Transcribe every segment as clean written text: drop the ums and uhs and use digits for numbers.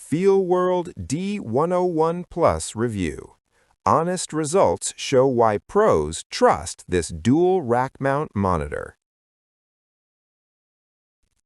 FEELWORLD D101 Plus Review. Honest results show why pros trust this dual-Rackmount monitor.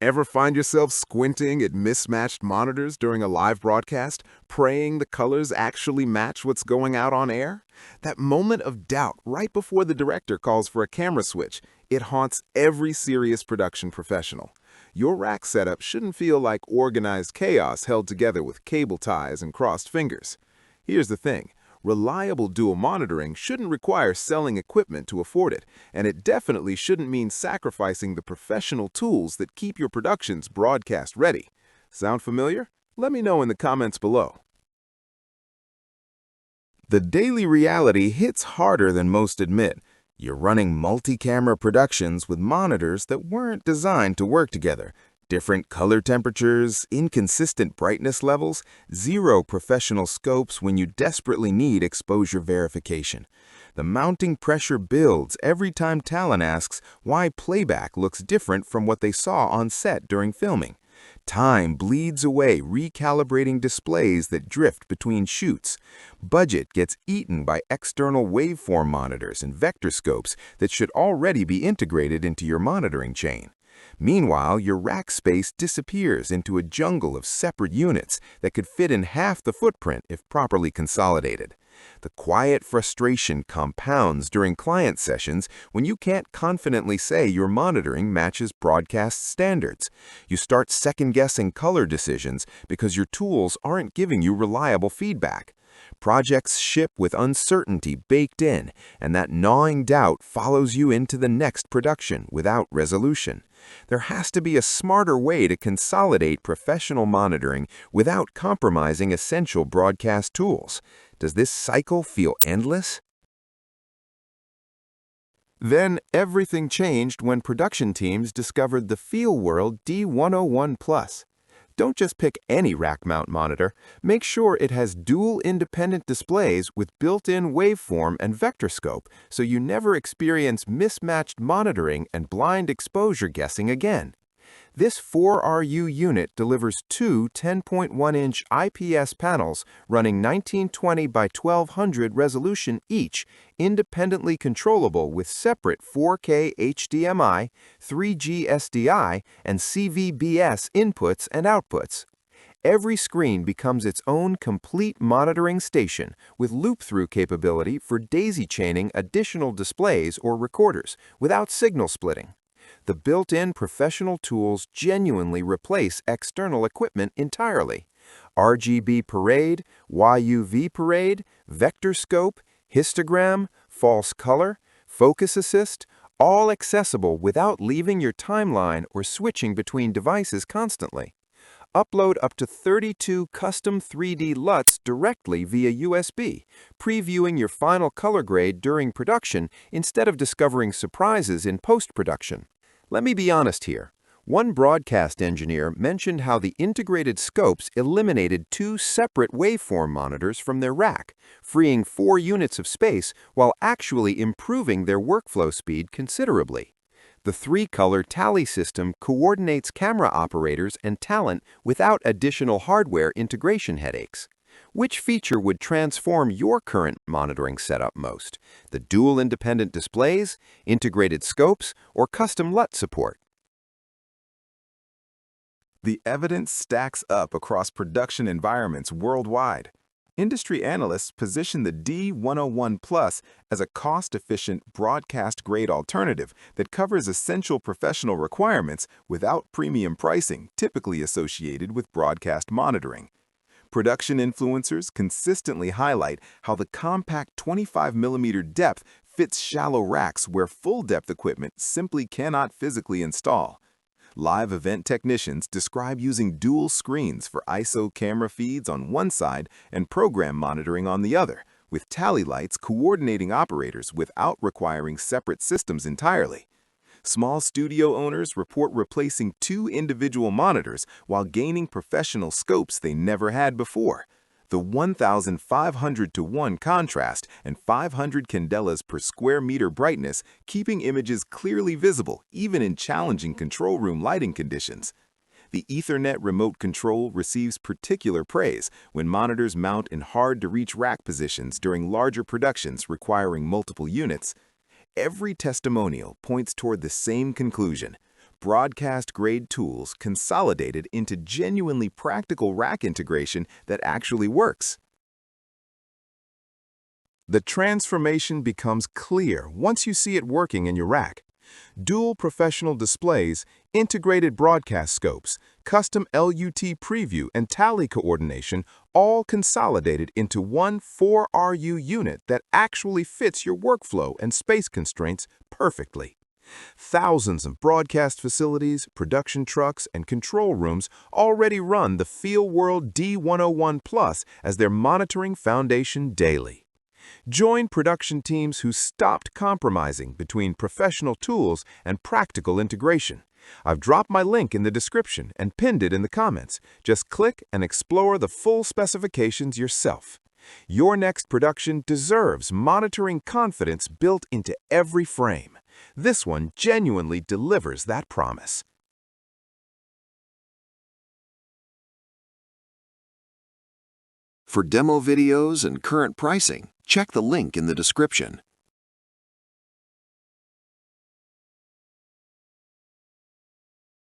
Ever find yourself squinting at mismatched monitors during a live broadcast, praying the colors actually match what's going out on air? That moment of doubt right before the director calls for a camera switch, it haunts every serious production professional. Your rack setup shouldn't feel like organized chaos held together with cable ties and crossed fingers. Here's the thing. Reliable dual monitoring shouldn't require selling equipment to afford it, and it definitely shouldn't mean sacrificing the professional tools that keep your productions broadcast ready. Sound familiar? Let me know in the comments below. The daily reality hits harder than most admit. You're running multi-camera productions with monitors that weren't designed to work together. Different color temperatures, inconsistent brightness levels, zero professional scopes when you desperately need exposure verification. The mounting pressure builds every time talent asks why playback looks different from what they saw on set during filming. Time bleeds away recalibrating displays that drift between shoots. Budget gets eaten by external waveform monitors and vector scopes that should already be integrated into your monitoring chain. Meanwhile, your rack space disappears into a jungle of separate units that could fit in half the footprint if properly consolidated. The quiet frustration compounds during client sessions when you can't confidently say your monitoring matches broadcast standards. You start second-guessing color decisions because your tools aren't giving you reliable feedback. Projects ship with uncertainty baked in, and that gnawing doubt follows you into the next production without resolution. There has to be a smarter way to consolidate professional monitoring without compromising essential broadcast tools. Does this cycle feel endless? Then everything changed when production teams discovered the FEELWORLD D101 Plus. Don't just pick any rack mount monitor. Make sure it has dual independent displays with built-in waveform and vector scope so you never experience mismatched monitoring and blind exposure guessing again. This 4RU unit delivers two 10.1-inch IPS panels running 1920 by 1200 resolution each, independently controllable with separate 4K HDMI, 3G SDI, and CVBS inputs and outputs. Every screen becomes its own complete monitoring station with loop-through capability for daisy-chaining additional displays or recorders without signal splitting. The built-in professional tools genuinely replace external equipment entirely. RGB parade, YUV parade, vector scope, histogram, false color, focus assist, all accessible without leaving your timeline or switching between devices constantly. Upload up to 32 custom 3D LUTs directly via USB, previewing your final color grade during production instead of discovering surprises in post-production. Let me be honest here. One broadcast engineer mentioned how the integrated scopes eliminated two separate waveform monitors from their rack, freeing 4 units of space while actually improving their workflow speed considerably. The 3-color tally system coordinates camera operators and talent without additional hardware integration headaches. Which feature would transform your current monitoring setup most? The dual independent displays, integrated scopes, or custom LUT support? The evidence stacks up across production environments worldwide. Industry analysts position the D101 Plus as a cost-efficient, broadcast-grade alternative that covers essential professional requirements without premium pricing typically associated with broadcast monitoring. Production influencers consistently highlight how the compact 25mm depth fits shallow racks where full-depth equipment simply cannot physically install. Live event technicians describe using dual screens for ISO camera feeds on one side and program monitoring on the other, with tally lights coordinating operators without requiring separate systems entirely. Small studio owners report replacing 2 individual monitors while gaining professional scopes they never had before. The 1,500:1 contrast and 500 candelas per square meter brightness, keeping images clearly visible even in challenging control room lighting conditions. The Ethernet remote control receives particular praise when monitors mount in hard-to-reach rack positions during larger productions requiring multiple units. Every testimonial points toward the same conclusion: broadcast-grade tools consolidated into genuinely practical rack integration that actually works. The transformation becomes clear once you see it working in your rack. Dual professional displays, integrated broadcast scopes, custom LUT preview, and tally coordination all consolidated into one 4RU unit that actually fits your workflow and space constraints perfectly. Thousands of broadcast facilities, production trucks, and control rooms already run the FEELWORLD D101 Plus as their monitoring foundation daily. Join production teams who stopped compromising between professional tools and practical integration. I've dropped my link in the description and pinned it in the comments. Just click and explore the full specifications yourself. Your next production deserves monitoring confidence built into every frame. This one genuinely delivers that promise. For demo videos and current pricing, check the link in the description.